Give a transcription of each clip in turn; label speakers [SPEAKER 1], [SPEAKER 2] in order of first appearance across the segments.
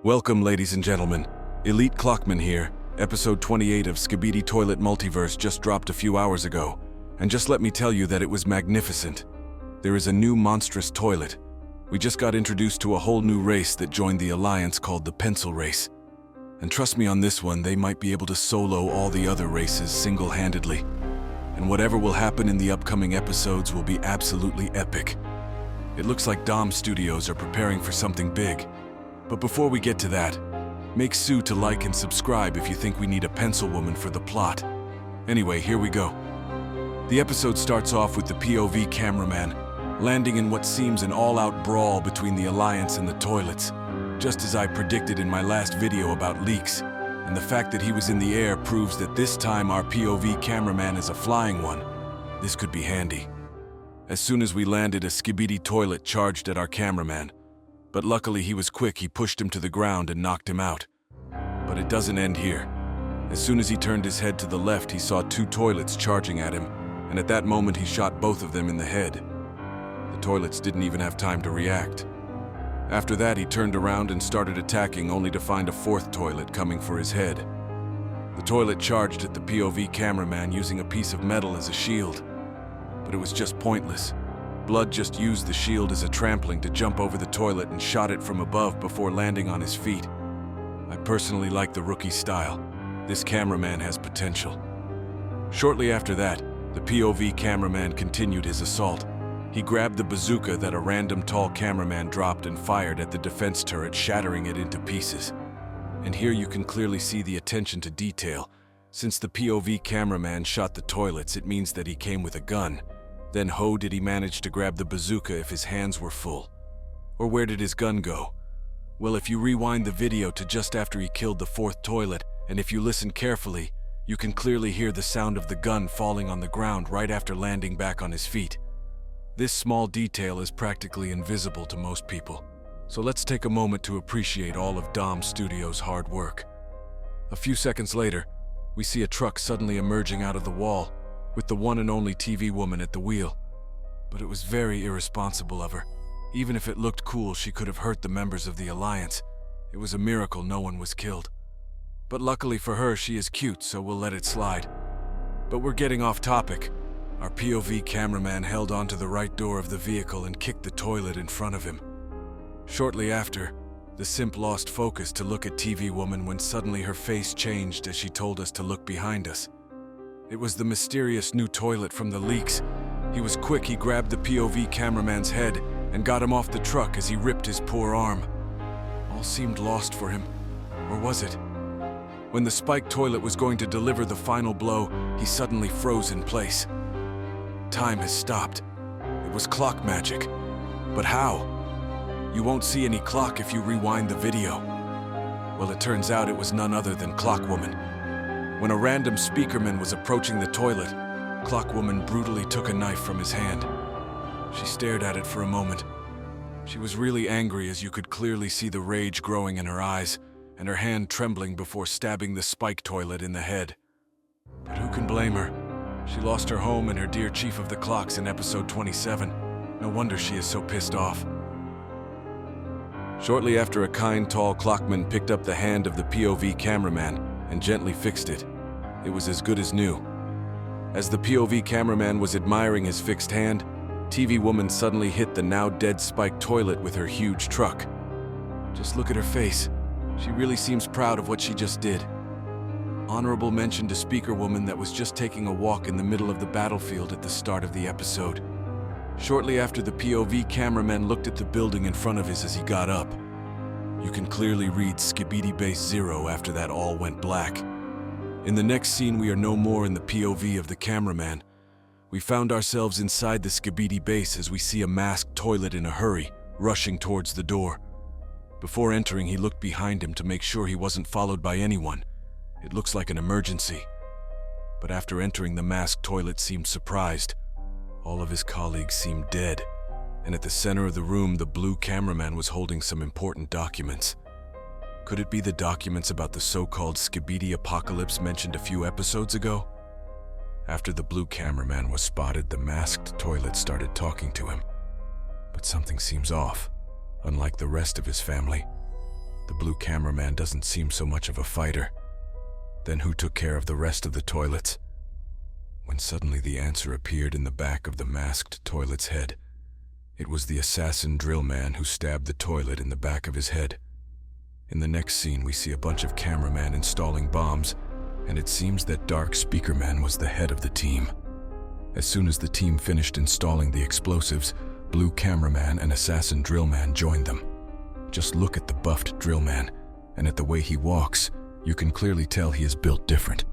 [SPEAKER 1] Welcome, ladies and gentlemen. Elite Clockman here. Episode 28 of SKIBIDI Toilet Multiverse just dropped a few hours ago. And just let me tell you that it was magnificent. There is a new monstrous toilet. We just got introduced to a whole new race that joined the alliance called the Pencil Race. And trust me on this one, they might be able to solo all the other races single-handedly. And whatever will happen in the upcoming episodes will be absolutely epic. It looks like Dom Studios are preparing for something big. But before we get to that, make sure to like and subscribe if you think we need a pencil woman for the plot. Anyway, here we go. The episode starts off with the POV cameraman landing in what seems an all-out brawl between the Alliance and the toilets, just as I predicted in my last video about leaks, and the fact that he was in the air proves that this time our POV cameraman is a flying one. This could be handy. As soon as we landed, a SKIBIDI toilet charged at our cameraman. But luckily he was quick, he pushed him to the ground and knocked him out. But it doesn't end here. As soon as he turned his head to the left, he saw two toilets charging at him, and at that moment he shot both of them in the head. The toilets didn't even have time to react. After that, he turned around and started attacking, only to find a fourth toilet coming for his head. The toilet charged at the POV cameraman using a piece of metal as a shield. But it was just pointless. Blood just used the shield as a trampling to jump over the toilet and shot it from above before landing on his feet. I personally like the rookie style. This cameraman has potential. Shortly after that, the POV cameraman continued his assault. He grabbed the bazooka that a random tall cameraman dropped and fired at the defense turret, shattering it into pieces. And here you can clearly see the attention to detail. Since the POV cameraman shot the toilets, it means that he came with a gun. Then how did he manage to grab the bazooka if his hands were full? Or where did his gun go? Well, if you rewind the video to just after he killed the fourth toilet, and if you listen carefully, you can clearly hear the sound of the gun falling on the ground right after landing back on his feet. This small detail is practically invisible to most people, so let's take a moment to appreciate all of Dom Studios' hard work. A few seconds later, we see a truck suddenly emerging out of the wall, with the one and only TV woman at the wheel. But it was very irresponsible of her. Even if it looked cool, she could have hurt the members of the Alliance. It was a miracle no one was killed. But luckily for her, she is cute, so we'll let it slide. But we're getting off topic. Our POV cameraman held onto the right door of the vehicle and kicked the toilet in front of him. Shortly after, the simp lost focus to look at TV woman when suddenly her face changed as she told us to look behind us. It was the mysterious new toilet from the leaks. He was quick, he grabbed the POV cameraman's head and got him off the truck as he ripped his poor arm. All seemed lost for him. Or was it? When the spiked toilet was going to deliver the final blow, he suddenly froze in place. Time has stopped. It was clock magic. But how? You won't see any clock if you rewind the video. Well, it turns out it was none other than Clockwoman. When a random speakerman was approaching the toilet, Clockwoman brutally took a knife from his hand. She stared at it for a moment. She was really angry, as you could clearly see the rage growing in her eyes, and her hand trembling before stabbing the spike toilet in the head. But who can blame her? She lost her home and her dear chief of the clocks in episode 27. No wonder she is so pissed off. Shortly after, a kind, tall Clockman picked up the hand of the POV cameraman and gently fixed it. It was as good as new. As the POV cameraman was admiring his fixed hand, TV woman suddenly hit the now dead spiked toilet with her huge truck. Just look at her face. She really seems proud of what she just did. Honorable mention to speaker woman that was just taking a walk in the middle of the battlefield at the start of the episode. Shortly after, the POV cameraman looked at the building in front of us as he got up. You can clearly read SKIBIDI Base 0 after that all went black. In the next scene, we are no more in the POV of the cameraman. We found ourselves inside the SKIBIDI base as we see a masked toilet in a hurry, rushing towards the door. Before entering, he looked behind him to make sure he wasn't followed by anyone. It looks like an emergency. But after entering, the masked toilet seemed surprised. All of his colleagues seemed dead. And at the center of the room, the blue cameraman was holding some important documents. Could it be the documents about the so-called SKIBIDI apocalypse mentioned a few episodes ago? After the blue cameraman was spotted, the masked toilet started talking to him. But something seems off. Unlike the rest of his family, The blue cameraman doesn't seem so much of a fighter. Then who took care of the rest of the toilets? When suddenly the answer appeared in the back of the masked toilet's head. It was the assassin drill man who stabbed the toilet in the back of his head. In the next scene, we see a bunch of cameramen installing bombs, and it seems that Dark Speakerman was the head of the team. As soon as the team finished installing the explosives, Blue Cameraman and Assassin Drillman joined them. Just look at the buffed Drillman, and at the way he walks, you can clearly tell he is built different.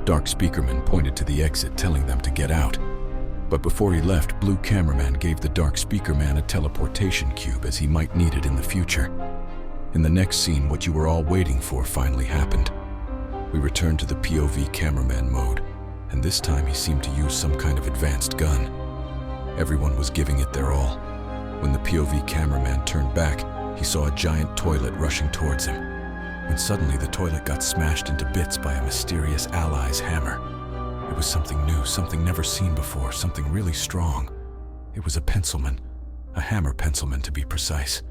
[SPEAKER 1] Dark Speakerman pointed to the exit, telling them to get out. But before he left, Blue Cameraman gave the Dark Speakerman a teleportation cube as he might need it in the future. In the next scene, what you were all waiting for finally happened. We returned to the POV cameraman mode, and this time he seemed to use some kind of advanced gun. Everyone was giving it their all. When the POV cameraman turned back, he saw a giant toilet rushing towards him. When suddenly the toilet got smashed into bits by a mysterious ally's hammer. It was something new, something never seen before, something really strong. It was a pencilman, a hammer pencilman to be precise.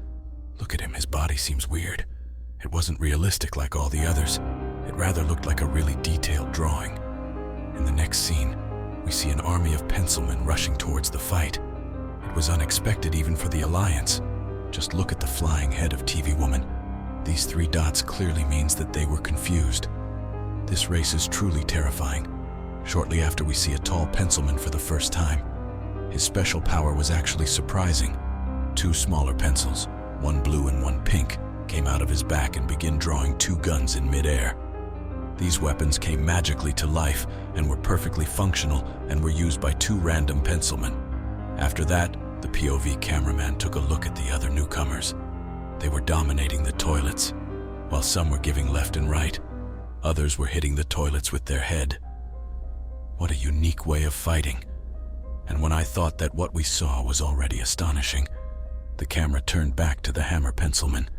[SPEAKER 1] Look at him, his body seems weird. It wasn't realistic like all the others. It rather looked like a really detailed drawing. In the next scene, we see an army of pencilmen rushing towards the fight. It was unexpected even for the Alliance. Just look at the flying head of TV Woman. These 3 dots clearly means that they were confused. This race is truly terrifying. Shortly after, we see a tall pencilman for the first time. His special power was actually surprising. 2 smaller pencils, one blue and one pink, came out of his back and began drawing 2 guns in midair. These weapons came magically to life and were perfectly functional and were used by 2 random pencilmen. After that, the POV cameraman took a look at the other newcomers. They were dominating the toilets. While some were giving left and right, others were hitting the toilets with their head. What a unique way of fighting. And when I thought that what we saw was already astonishing, the camera turned back to the hammer pencilman.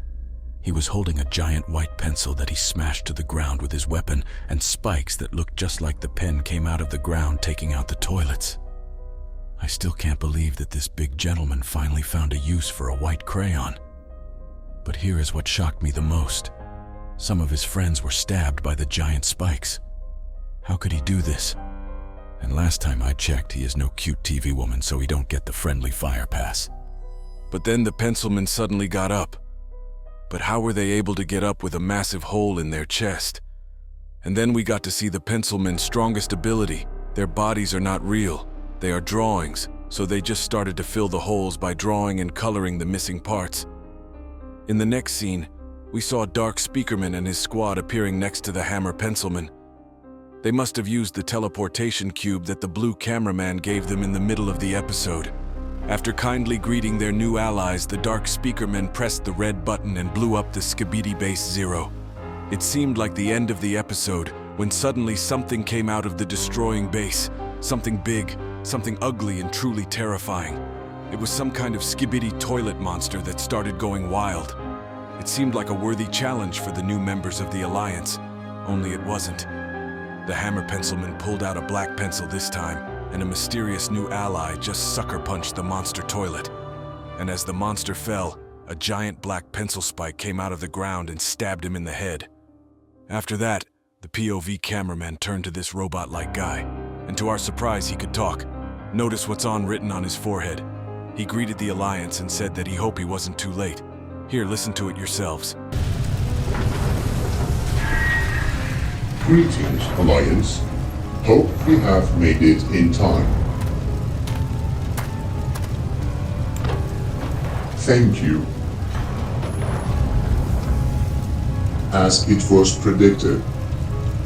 [SPEAKER 1] He was holding a giant white pencil that he smashed to the ground with his weapon, and spikes that looked just like the pen came out of the ground, taking out the toilets. I still can't believe that this big gentleman finally found a use for a white crayon. But here is what shocked me the most. Some of his friends were stabbed by the giant spikes. How could he do this? And last time I checked, he is no cute TV woman, so he don't get the friendly fire pass. But then the pencilmen suddenly got up. But how were they able to get up with a massive hole in their chest? And then we got to see the pencilmen's strongest ability. Their bodies are not real. They are drawings, so they just started to fill the holes by drawing and coloring the missing parts. In the next scene, we saw Dark Speakerman and his squad appearing next to the hammer pencilman. They must have used the teleportation cube that the blue cameraman gave them in the middle of the episode. After kindly greeting their new allies, the Dark Speakermen pressed the red button and blew up the SKIBIDI Base 0. It seemed like the end of the episode, when suddenly something came out of the destroying base. Something big, something ugly and truly terrifying. It was some kind of SKIBIDI toilet monster that started going wild. It seemed like a worthy challenge for the new members of the Alliance, only it wasn't. The hammer pencilman pulled out a black pencil this time, and a mysterious new ally just sucker-punched the monster toilet. And as the monster fell, a giant black pencil spike came out of the ground and stabbed him in the head. After that, the POV cameraman turned to this robot-like guy, and to our surprise he could talk. Notice what's written on his forehead. He greeted the Alliance and said that he hoped he wasn't too late. Here, listen to it yourselves.
[SPEAKER 2] Greetings, Alliance. Hope we have made it in time. Thank you. As it was predicted,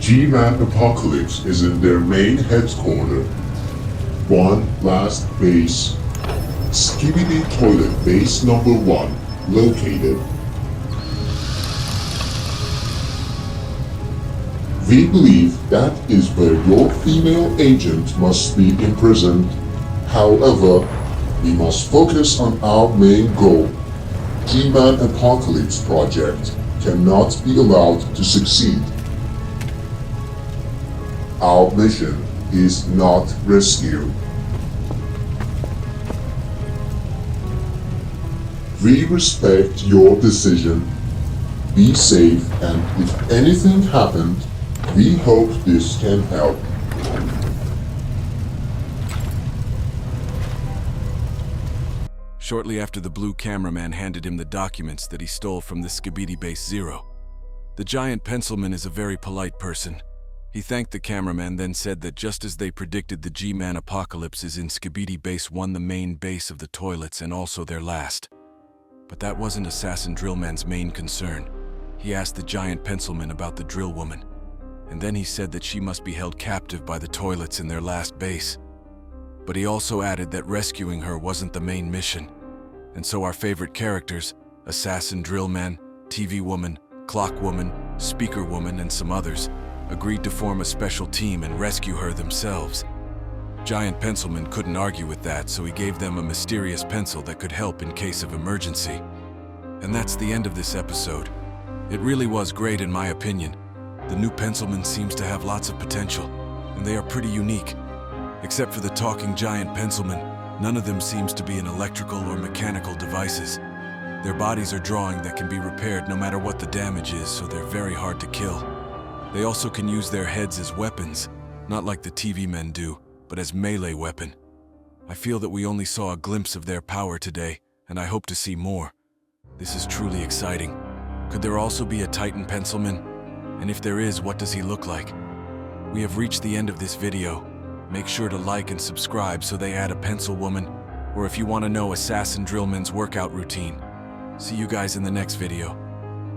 [SPEAKER 2] G-Man Apocalypse is in their main headquarters. One last base, SKIBIDI Toilet Base number 1, located. We believe that is where your female agent must be imprisoned. However, we must focus on our main goal. G-Man Apocalypse project cannot be allowed to succeed. Our mission is not rescue. We respect your decision. be safe, and if anything happened, we hope this can help.
[SPEAKER 1] Shortly after, the blue cameraman handed him the documents that he stole from the SKIBIDI Base Zero. The giant pencilman is a very polite person. He thanked the cameraman, then said that just as they predicted, the G-Man apocalypse is in SKIBIDI Base 1, the main base of the toilets, and also their last. But that wasn't Assassin Drillman's main concern. He asked the giant pencilman about the drill woman, and then he said that she must be held captive by the toilets in their last base. But he also added that rescuing her wasn't the main mission. And so our favorite characters, Assassin Drillman, TV Woman, Clock Woman, Speaker Woman, and some others, agreed to form a special team and rescue her themselves. Giant Pencilman couldn't argue with that, so he gave them a mysterious pencil that could help in case of emergency. And that's the end of this episode. It really was great in my opinion. The new Pencilman seems to have lots of potential, and they are pretty unique. Except for the talking giant Pencilman, none of them seems to be in electrical or mechanical devices. Their bodies are drawing that can be repaired no matter what the damage is, so they're very hard to kill. They also can use their heads as weapons, not like the TV men do, but as melee weapon. I feel that we only saw a glimpse of their power today, and I hope to see more. This is truly exciting. Could there also be a Titan Pencilman? And if there is, what does he look like? We have reached the end of this video. Make sure to like and subscribe so they add a pencil woman, or if you want to know Assassin Drillman's workout routine. See you guys in the next video.